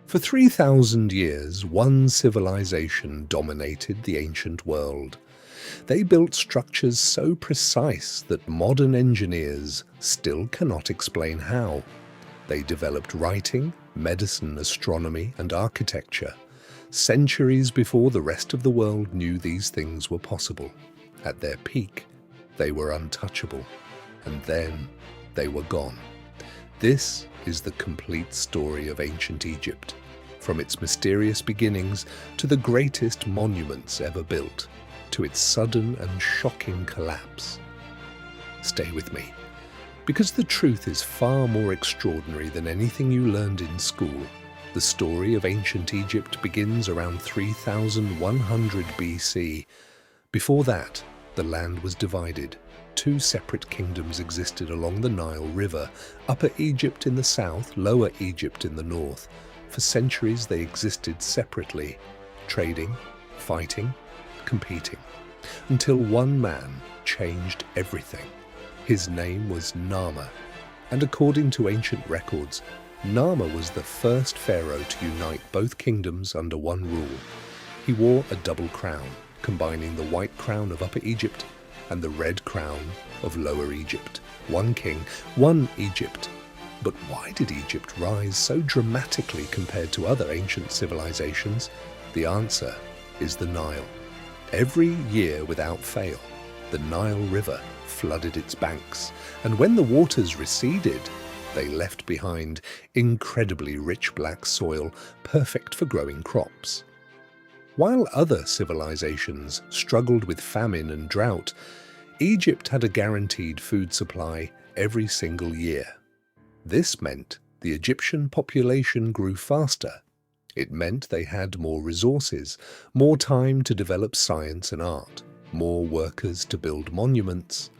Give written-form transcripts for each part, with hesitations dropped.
For 3,000 years, one civilization dominated the ancient world. They built structures so precise that modern engineers still cannot explain how. They developed writing, medicine, astronomy, and architecture, centuries before the rest of the world knew these things were possible. At their peak, they were untouchable, and then they were gone. This is the complete story of ancient Egypt, from its mysterious beginnings to the greatest monuments ever built, to its sudden and shocking collapse. Stay with me, because the truth is far more extraordinary than anything you learned in school. The story of ancient Egypt begins around 3100 BC. Before that, the land was divided. Two separate kingdoms existed along the Nile River, Upper Egypt in the south, Lower Egypt in the north. For centuries they existed separately, trading, fighting, competing, until one man changed everything. His name was Narmer, and according to ancient records, Narmer was the first pharaoh to unite both kingdoms under one rule. He wore a double crown, combining the white crown of Upper Egypt and the red crown of Lower Egypt. One king, one Egypt. But why did Egypt rise so dramatically compared to other ancient civilizations? The answer is the Nile. Every year without fail, the Nile River flooded its banks, and when the waters receded, they left behind incredibly rich black soil, perfect for growing crops. While other civilizations struggled with famine and drought, Egypt had a guaranteed food supply every single year. This meant the Egyptian population grew faster. It meant they had more resources, more time to develop science and art, more workers to build monuments.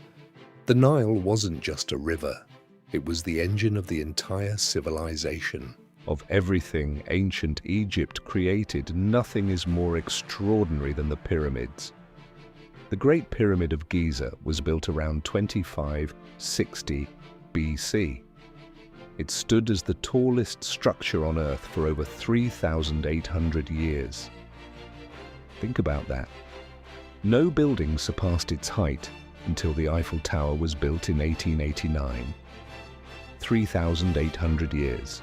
The Nile wasn't just a river. It was the engine of the entire civilization. Of everything ancient Egypt created, nothing is more extraordinary than the pyramids. The Great Pyramid of Giza was built around 2560 BC. It stood as the tallest structure on Earth for over 3,800 years. Think about that. No building surpassed its height until the Eiffel Tower was built in 1889. 3,800 years.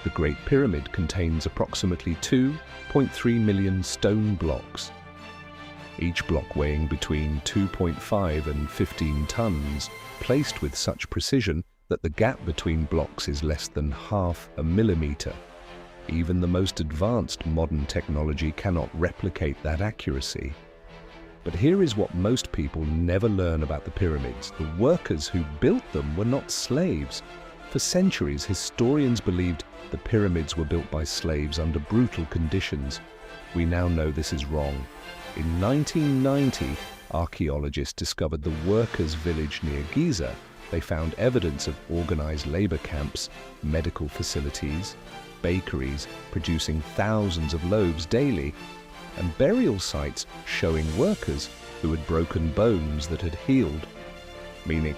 The Great Pyramid contains approximately 2.3 million stone blocks, each block weighing between 2.5 and 15 tons, placed with such precision that the gap between blocks is less than half a millimeter. Even the most advanced modern technology cannot replicate that accuracy. But here is what most people never learn about the pyramids. The workers who built them were not slaves. For centuries, historians believed the pyramids were built by slaves under brutal conditions. We now know this is wrong. In 1990, archaeologists discovered the workers' village near Giza. They found evidence of organized labor camps, medical facilities, bakeries producing thousands of loaves daily, and burial sites showing workers who had broken bones that had healed, meaning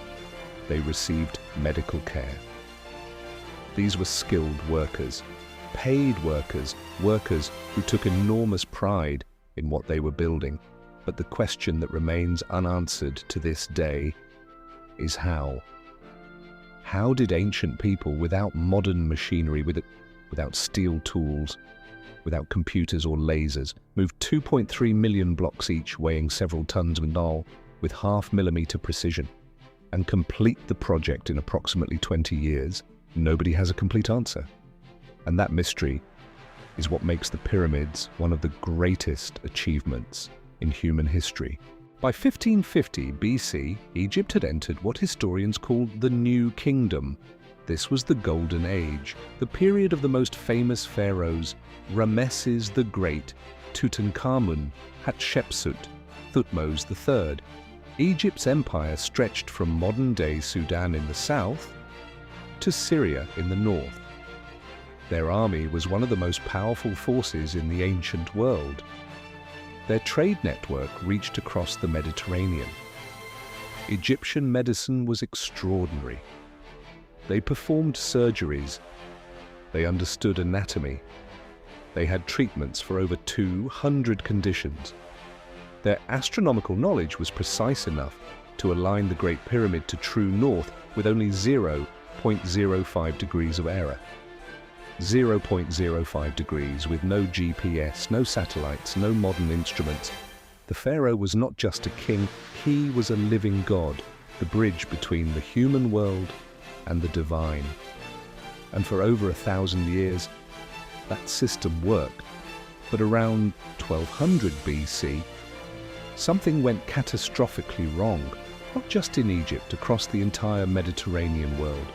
they received medical care. These were skilled workers, paid workers, workers who took enormous pride in what they were building. But the question that remains unanswered to this day is how. How did ancient people without modern machinery, without steel tools, without computers or lasers, move 2.3 million blocks each weighing several tons of null with half-millimeter precision and complete the project in approximately 20 years? Nobody has a complete answer. And that mystery is what makes the pyramids one of the greatest achievements in human history. By 1550 BC, Egypt had entered what historians called the New Kingdom. This was the Golden Age, the period of the most famous pharaohs, Ramesses the Great, Tutankhamun, Hatshepsut, Thutmose III. Egypt's empire stretched from modern-day Sudan in the south to Syria in the north. Their army was one of the most powerful forces in the ancient world. Their trade network reached across the Mediterranean. Egyptian medicine was extraordinary. They performed surgeries They understood anatomy. They had treatments for over 200 conditions. Their astronomical knowledge was precise enough to align the Great Pyramid to true north with only 0.05 degrees of error. 0.05 degrees with no GPS, no satellites, no modern instruments. The pharaoh was not just a king, he was a living god, the bridge between the human world and the divine. And for over 1,000 years, that system worked. But around 1200 BC, something went catastrophically wrong, not just in Egypt, across the entire Mediterranean world.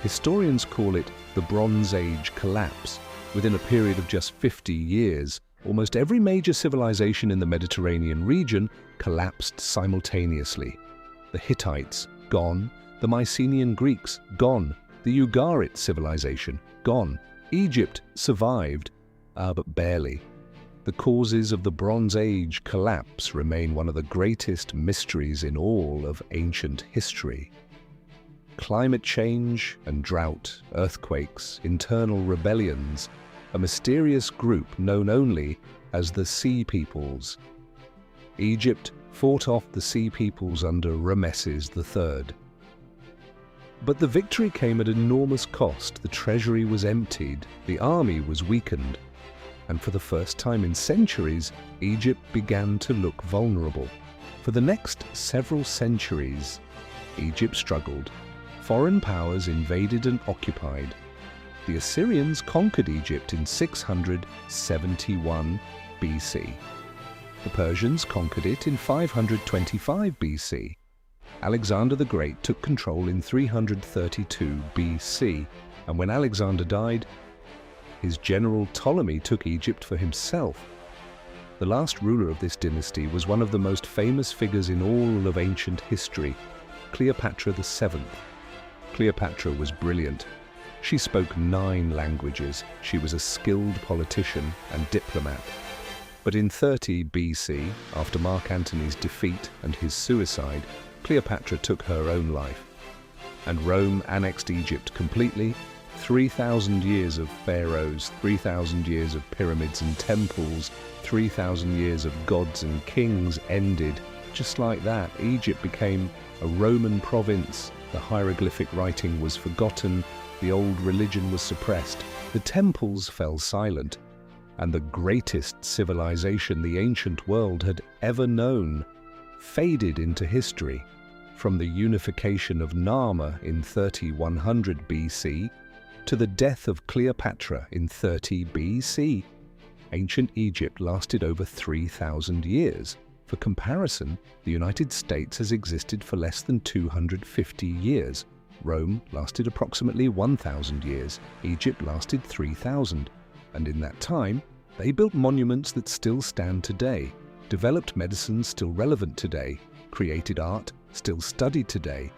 Historians call it the Bronze Age collapse. Within a period of just 50 years, almost every major civilization in the Mediterranean region collapsed simultaneously. The Hittites, gone. The Mycenaean Greeks, gone. The Ugarit civilization, gone. Egypt survived, but barely. The causes of the Bronze Age collapse remain one of the greatest mysteries in all of ancient history. Climate change and drought, earthquakes, internal rebellions, a mysterious group known only as the Sea Peoples. Egypt fought off the Sea Peoples under Rameses III. But the victory came at enormous cost. The treasury was emptied, the army was weakened, and for the first time in centuries, Egypt began to look vulnerable. For the next several centuries, Egypt struggled. Foreign powers invaded and occupied. The Assyrians conquered Egypt in 671 BC. The Persians conquered it in 525 BC. Alexander the Great took control in 332 BC, and when Alexander died, his general Ptolemy took Egypt for himself. The last ruler of this dynasty was one of the most famous figures in all of ancient history, Cleopatra VII. Cleopatra was brilliant. She spoke 9 languages. She was a skilled politician and diplomat. But in 30 BC, after Mark Antony's defeat and his suicide, Cleopatra took her own life. And Rome annexed Egypt completely. 3,000 years of pharaohs, 3,000 years of pyramids and temples, 3,000 years of gods and kings ended. Just like that, Egypt became a Roman province. The hieroglyphic writing was forgotten, the old religion was suppressed, the temples fell silent, and the greatest civilization the ancient world had ever known faded into history. From the unification of Narmer in 3100 BC to the death of Cleopatra in 30 BC, ancient Egypt lasted over 3,000 years. For comparison, the United States has existed for less than 250 years. Rome lasted approximately 1,000 years. Egypt lasted 3,000. And in that time, they built monuments that still stand today, developed medicines still relevant today, created art still studied today.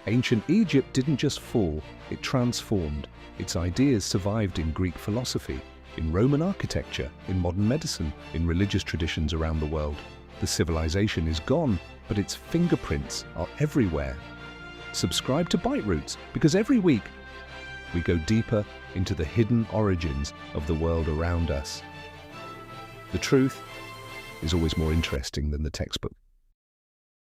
Ancient Egypt didn't just fall, it transformed. Its ideas survived in Greek philosophy, in Roman architecture, in modern medicine, in religious traditions around the world. The civilization is gone, but its fingerprints are everywhere. Subscribe to Bite Roots, because every week we go deeper into the hidden origins of the world around us. The truth is always more interesting than the textbook.